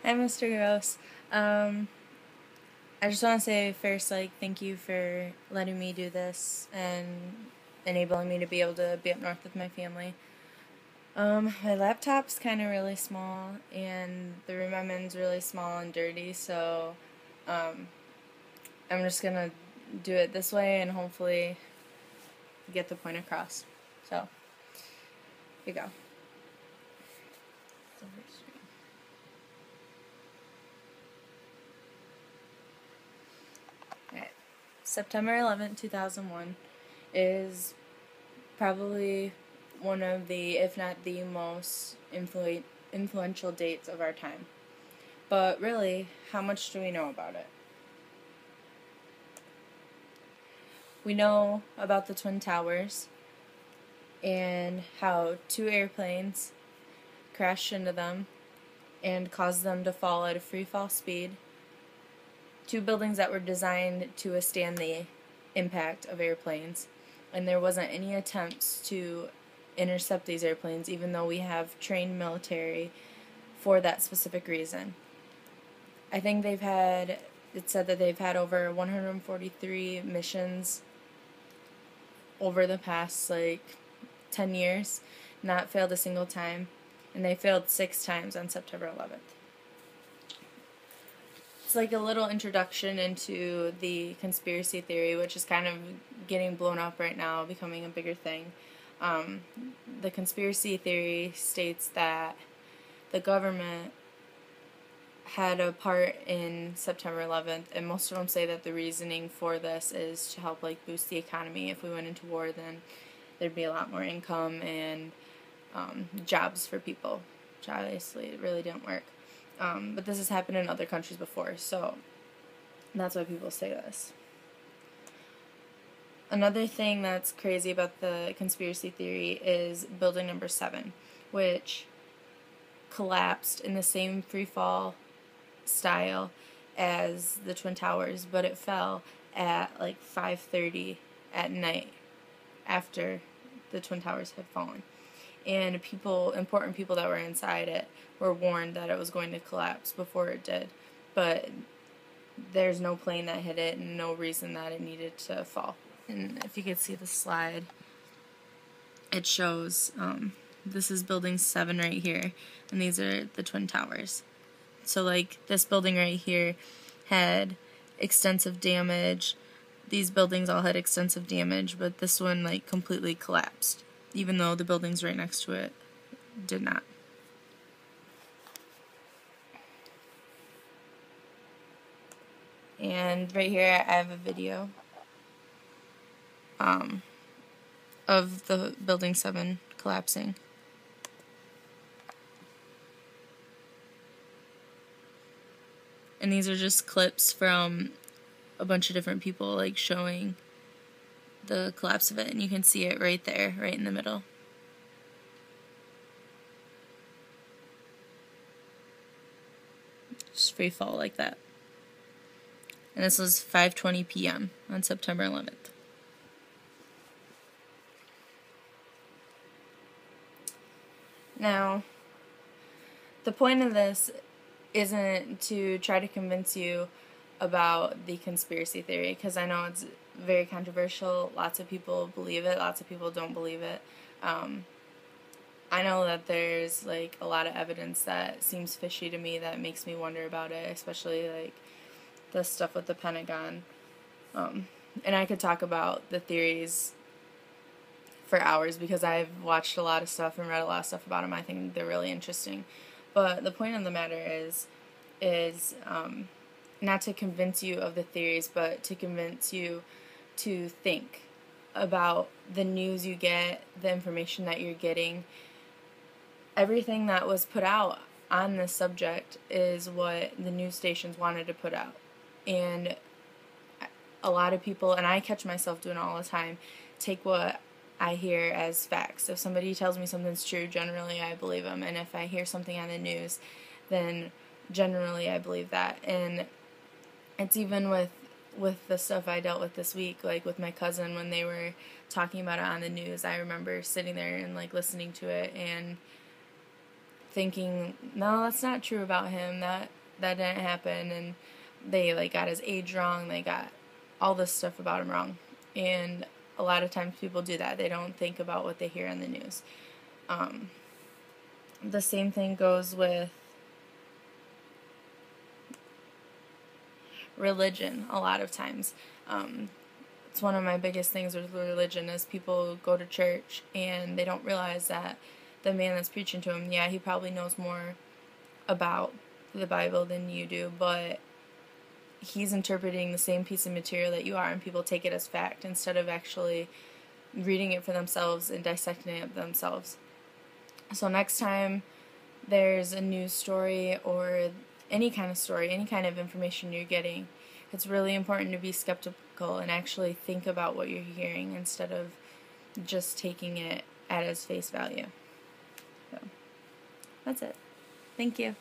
Hi, Mr. Gross. I just want to say first, thank you for letting me do this and enabling me to be able to be up north with my family. My laptop's kind of really small, and the room I'm in's really small and dirty, so I'm just gonna do it this way and hopefully get the point across. So, here you go. Alright. September 11th, 2001 is probably one of the, if not the most influential dates of our time. But really, how much do we know about it? We know about the Twin Towers and how two airplanes crashed into them and caused them to fall at a free fall speed. Two buildings that were designed to withstand the impact of airplanes, and there wasn't any attempts to intercept these airplanes, even though we have trained military for that specific reason. I think it said that they've had over 143 missions over the past 10 years, not failed a single time, and they failed 6 times on September 11th. It's like a little introduction into the conspiracy theory, which is kind of getting blown up right now, becoming a bigger thing. The conspiracy theory states that the government had a part in September 11th, and most of them say that the reasoning for this is to help boost the economy. If we went into war, then there'd be a lot more income and jobs for people, which obviously it really didn't work. But this has happened in other countries before, so that's why people say this. Another thing that's crazy about the conspiracy theory is building number 7, which collapsed in the same free fall style as the Twin Towers, but it fell at 5:30 at night after the Twin Towers had fallen. And important people that were inside it were warned that it was going to collapse before it did. But there's no plane that hit it and no reason that it needed to fall. And if you could see the slide, it shows this is building 7 right here, and these are the Twin Towers. So this building right here had extensive damage. These buildings all had extensive damage, but this one completely collapsed, even though the buildings right next to it did not. And right here I have a video of the building 7 collapsing. And these are just clips from a bunch of different people showing the collapse of it, and you can see it right there, right in the middle. Just free fall like that. And this was 5:20 p.m. on September 11th. Now, the point of this isn't to try to convince you about the conspiracy theory, because I know it's very controversial. Lots of people believe it, lots of people don't believe it. I know that there's a lot of evidence that seems fishy to me that makes me wonder about it, especially the stuff with the Pentagon. And I could talk about the theories for hours because I've watched a lot of stuff and read a lot of stuff about them. I think they're really interesting. But the point of the matter is not to convince you of the theories, but to convince you to think about the news you get, the information that you're getting. Everything that was put out on this subject is what the news stations wanted to put out. And a lot of people, and I catch myself doing it all the time, take what I hear as facts. If somebody tells me something's true, generally I believe them. And if I hear something on the news, then generally I believe that. And it's even with the stuff I dealt with this week, with my cousin, when they were talking about it on the news, I remember sitting there and listening to it and thinking, no, that's not true about him, that didn't happen, and they, like, got his age wrong, they got all this stuff about him wrong. And a lot of times people do that. They don't think about what they hear on the news. The same thing goes with religion a lot of times. It's one of my biggest things with religion is people go to church and they don't realize that the man that's preaching to them, yeah, he probably knows more about the Bible than you do, but he's interpreting the same piece of material that you are, and people take it as fact instead of actually reading it for themselves and dissecting it themselves. So next time there's a news story or any kind of story, any kind of information you're getting, it's really important to be skeptical and actually think about what you're hearing instead of just taking it at its face value. So, that's it. Thank you.